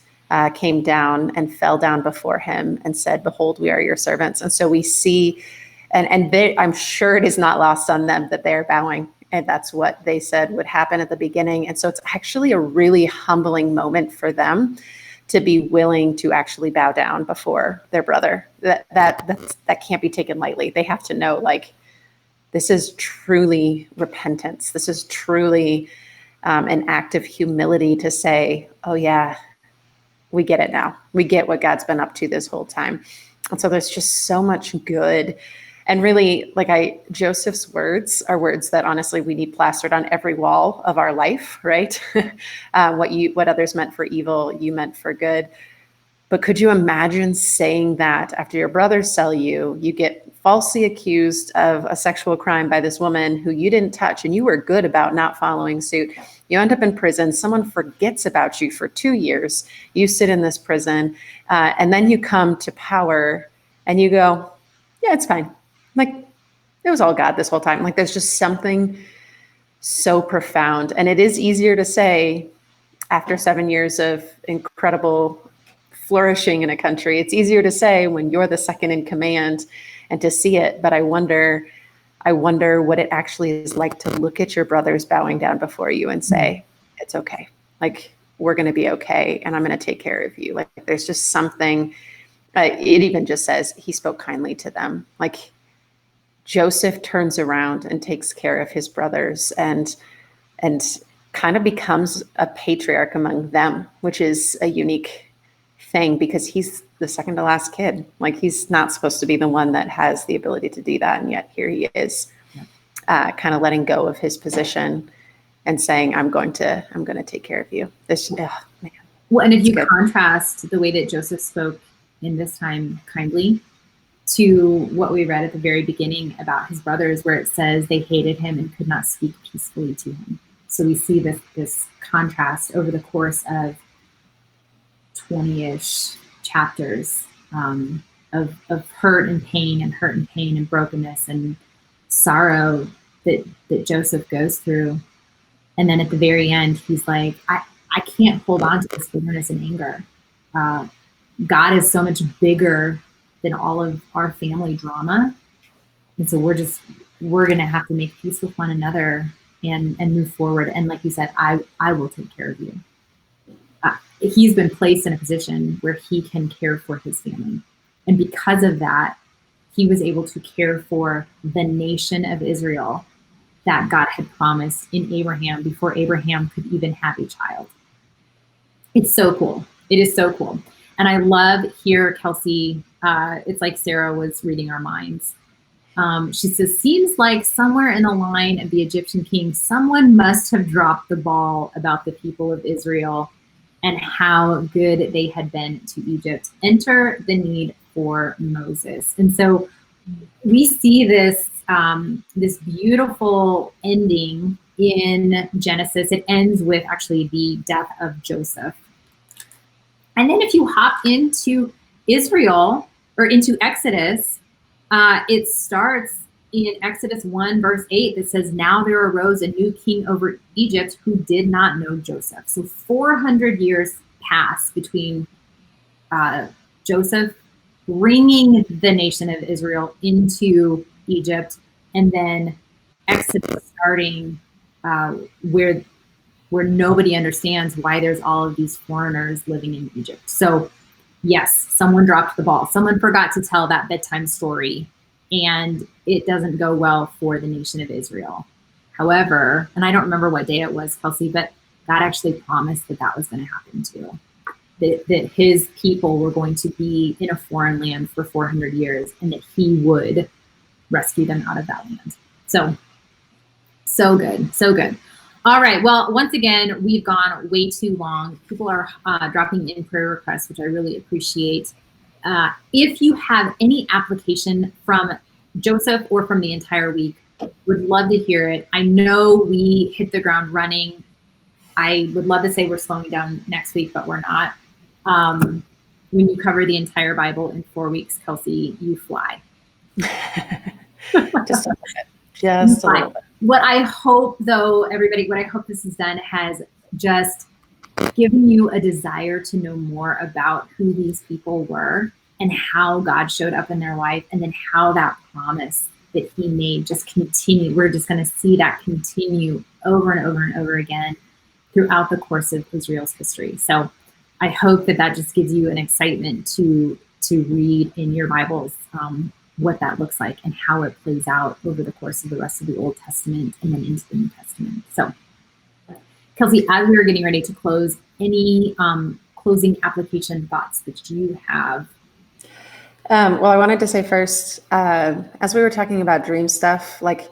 Speaker 2: came down and fell down before him and said, "Behold, we are your servants." And so we see, and I'm sure it is not lost on them that they're bowing, and that's what they said would happen at the beginning. And so it's actually a really humbling moment for them to be willing to actually bow down before their brother. That can't be taken lightly. They have to know, like, this is truly repentance. This is truly an act of humility to say, oh yeah, we get it now. We get what God's been up to this whole time. And so there's just so much good. And really, Joseph's words are words that honestly we need plastered on every wall of our life, right? What others meant for evil, you meant for good. But could you imagine saying that after your brothers sell you, you get falsely accused of a sexual crime by this woman who you didn't touch, and you were good about not following suit, You end up in prison. Someone forgets about you for 2 years. You sit in this prison, and then you come to power and you go, yeah, it's fine. Like, it was all God this whole time. Like, there's just something so profound. And it is easier to say after 7 years of incredible flourishing in a country, it's easier to say when you're the second in command and to see it. But I wonder what it actually is like to look at your brothers bowing down before you and say, it's okay. Like, we're going to be okay. And I'm going to take care of you. Like, there's just something, it even just says he spoke kindly to them. Like, Joseph turns around and takes care of his brothers and kind of becomes a patriarch among them, which is a unique thing because he's the second to last kid. Like, he's not supposed to be the one that has the ability to do that. And yet here he is, kind of letting go of his position and saying, I'm going to take care of you. This, man.
Speaker 1: Well, and if you contrast the way that Joseph spoke in this time kindly to what we read at the very beginning about his brothers, where it says they hated him and could not speak peacefully to him. So we see this contrast over the course of 20-ish chapters of hurt and pain and brokenness and sorrow that Joseph goes through. And then at the very end, he's like, I can't hold on to this bitterness and anger. God is so much bigger than all of our family drama. And so we're going to have to make peace with one another and move forward. And like you said, I will take care of you. He's been placed in a position where he can care for his family. And because of that, he was able to care for the nation of Israel that God had promised in Abraham before Abraham could even have a child. It's so cool. It is so cool. And I love here, Kelsey, it's like Sarah was reading our minds. She says, seems like somewhere in the line of the Egyptian king, someone must have dropped the ball about the people of Israel and how good they had been to Egypt. Enter the need for Moses. And so we see this, this beautiful ending in Genesis. It ends with actually the death of Joseph. And then if you hop into Israel or into Exodus, it starts in Exodus 1 verse 8 that says, now there arose a new king over Egypt who did not know Joseph. So 400 years passed between Joseph bringing the nation of Israel into Egypt and then Exodus starting where nobody understands why there's all of these foreigners living in Egypt. So yes, someone dropped the ball. Someone forgot to tell that bedtime story, and it doesn't go well for the nation of Israel. However, and I don't remember what day it was, Kelsey, but God actually promised that was going to happen too. That his people were going to be in a foreign land for 400 years and that he would rescue them out of that land. So good, so good. All right, well, once again, we've gone way too long. People are dropping in prayer requests, which I really appreciate. If you have any application from Joseph or from the entire week, would love to hear it. I know we hit the ground running. I would love to say we're slowing down next week, but we're not. When you cover the entire Bible in 4 weeks, Kelsey, you fly.
Speaker 2: Just a little bit. Just a little bit.
Speaker 1: What I hope, though, everybody, what I hope this has done has just given you a desire to know more about who these people were and how God showed up in their life, and then how that promise that he made just continued. We're just going to see that continue over and over and over again throughout the course of Israel's history. So I hope that just gives you an excitement to read in your Bibles what that looks like and how it plays out over the course of the rest of the Old Testament and then into the New Testament. So, Kelsey, as we were getting ready to close, any closing application thoughts that you have?
Speaker 2: Well, I wanted to say first, as we were talking about dream stuff, like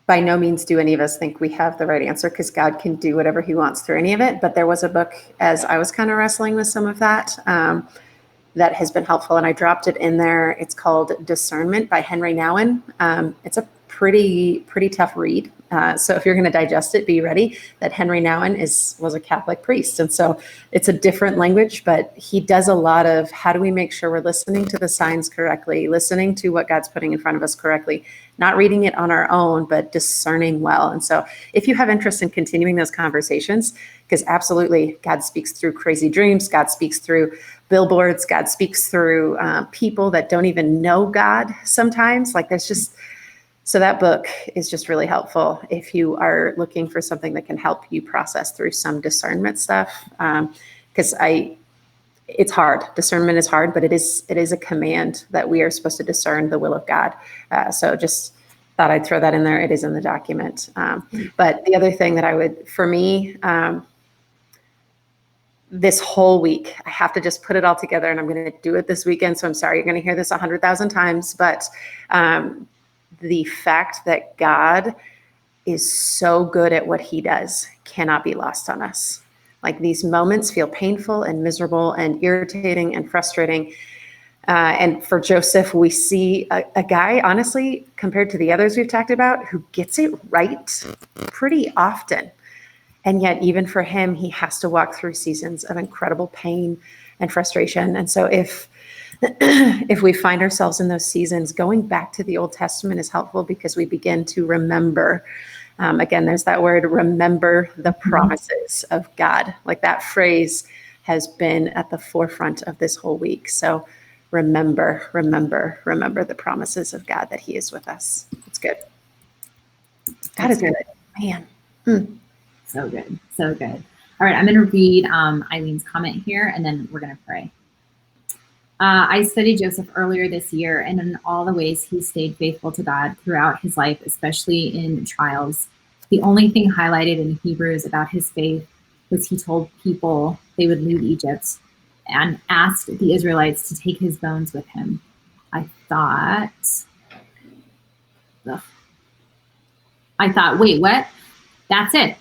Speaker 2: by no means do any of us think we have the right answer, because God can do whatever he wants through any of it. But there was a book, as I was kind of wrestling with some of that, that has been helpful, and I dropped it in there. It's called Discernment by Henry Nouwen. It's a pretty tough read. So if you're going to digest it, be ready that Henry Nouwen was a Catholic priest. And so it's a different language, but he does a lot of how do we make sure we're listening to the signs correctly, listening to what God's putting in front of us correctly, not reading it on our own, but discerning well. And so if you have interest in continuing those conversations, because absolutely God speaks through crazy dreams, God speaks through billboards, God speaks through people that don't even know God sometimes. Like there's just, so that book is just really helpful if you are looking for something that can help you process through some discernment stuff. Because it's hard. Discernment is hard, but it is a command that we are supposed to discern the will of God. So just thought I'd throw that in there. It is in the document. But the other thing that for me, this whole week, I have to just put it all together, and I'm going to do it this weekend. So I'm sorry, you're going to hear this 100,000 times, but the fact that God is so good at what he does cannot be lost on us. Like these moments feel painful and miserable and irritating and frustrating. And for Joseph, we see a guy, honestly, compared to the others we've talked about, who gets it right pretty often. And yet, even for him, he has to walk through seasons of incredible pain and frustration. And so if we find ourselves in those seasons, going back to the Old Testament is helpful because we begin to remember. Again, there's that word, remember the promises of God. Like that phrase has been at the forefront of this whole week. So remember the promises of God, that he is with us. It's good. God is good. Man.
Speaker 1: So good. So good. All right. I'm going to read Eileen's comment here, and then we're going to pray. I studied Joseph earlier this year, and in all the ways he stayed faithful to God throughout his life, especially in trials. The only thing highlighted in Hebrews about his faith was he told people they would leave Egypt and asked the Israelites to take his bones with him. I thought, wait, what? That's it.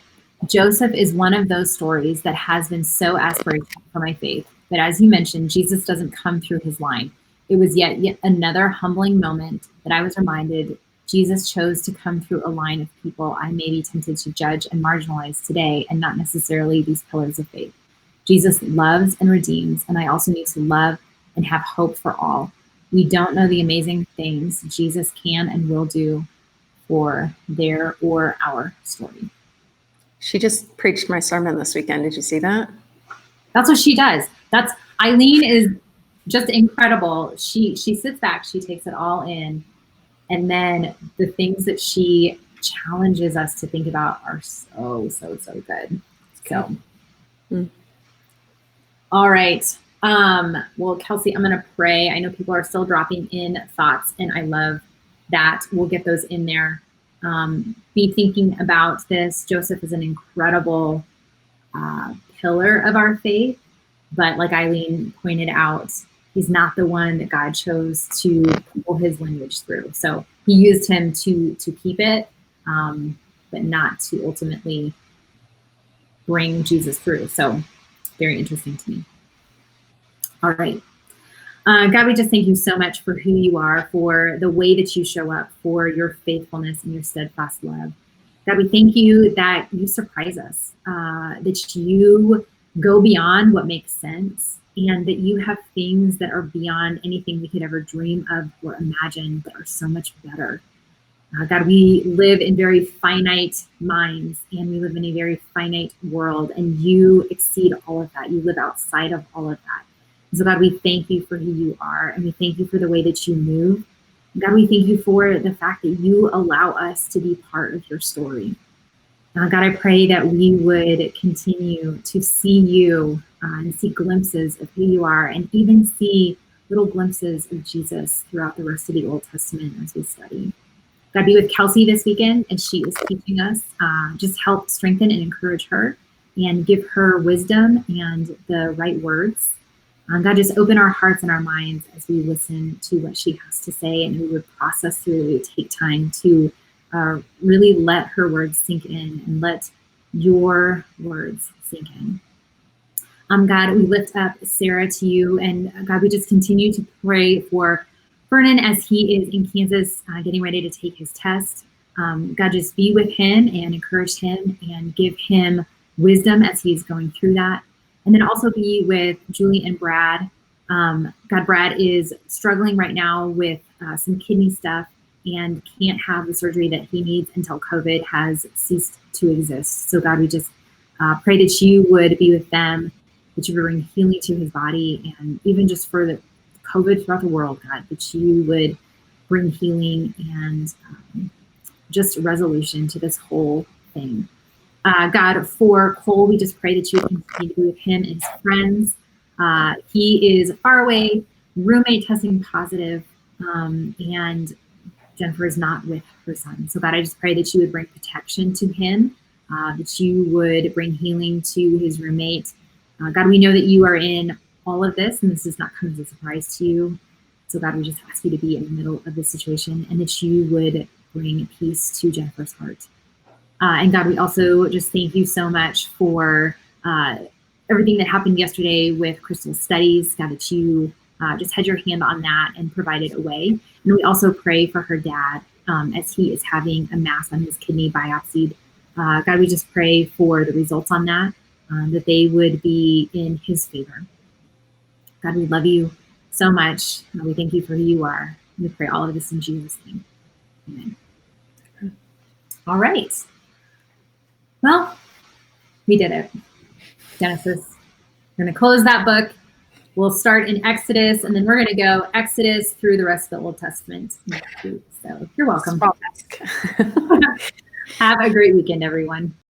Speaker 1: Joseph is one of those stories that has been so aspirational for my faith. But as you mentioned, Jesus doesn't come through his line. It was yet another humbling moment that I was reminded Jesus chose to come through a line of people I may be tempted to judge and marginalize today, and not necessarily these pillars of faith. Jesus loves and redeems, and I also need to love and have hope for all. We don't know the amazing things Jesus can and will do for their or our story.
Speaker 2: She just preached my sermon this weekend. Did you see that?
Speaker 1: That's what she does. Eileen is just incredible. She sits back, she takes it all in, and then the things that she challenges us to think about are so good. So, All right. Well, Kelsey, I'm going to pray. I know people are still dropping in thoughts, and I love that. We'll get those in there. Be thinking about this. Joseph is an incredible pillar of our faith, but like Eileen pointed out, he's not the one that God chose to pull his lineage through. So he used him to keep it, but not to ultimately bring Jesus through. So very interesting to me. All right. God, we just thank you so much for who you are, for the way that you show up, for your faithfulness and your steadfast love. God, we thank you that you surprise us, that you go beyond what makes sense, and that you have things that are beyond anything we could ever dream of or imagine that are so much better. God, we live in very finite minds, and we live in a very finite world, and you exceed all of that. You live outside of all of that. So God, we thank you for who you are, and we thank you for the way that you move. God, we thank you for the fact that you allow us to be part of your story. God, I pray that we would continue to see you and see glimpses of who you are, and even see little glimpses of Jesus throughout the rest of the Old Testament as we study. God, be with Kelsey this weekend as she is teaching us. Just help strengthen and encourage her, and give her wisdom and the right words. God, just open our hearts and our minds as we listen to what she has to say, and we would process through, we would take time to really let her words sink in, and let your words sink in. God, we lift up Sarah to you, and God, we just continue to pray for Vernon as he is in Kansas getting ready to take his test. God, just be with him and encourage him and give him wisdom as he's going through that. And then also be with Julie and Brad. God, Brad is struggling right now with some kidney stuff and can't have the surgery that he needs until COVID has ceased to exist. So God, we just pray that you would be with them, that you would bring healing to his body, and even just for the COVID throughout the world, God, that you would bring healing and just resolution to this whole thing. God, for Cole, we just pray that you would continue to be with him and his friends. He is far away, roommate testing positive, and Jennifer is not with her son. So God, I just pray that you would bring protection to him, that you would bring healing to his roommate. God, we know that you are in all of this, and this does not come as a surprise to you. So God, we just ask you to be in the middle of this situation, and that you would bring peace to Jennifer's heart. And God, we also just thank you so much for everything that happened yesterday with Crystal's studies. God, that you just had your hand on that and provided a way. And we also pray for her dad as he is having a mass on his kidney biopsied. God, we just pray for the results on that, that they would be in his favor. God, we love you so much. We thank you for who you are. We pray all of this in Jesus' name. Amen. All right. Well, we did it. Genesis. We're going to close that book. We'll start in Exodus, and then we're going to go Exodus through the rest of the Old Testament next week. So you're welcome.
Speaker 2: Small task.
Speaker 1: Have a great weekend, everyone.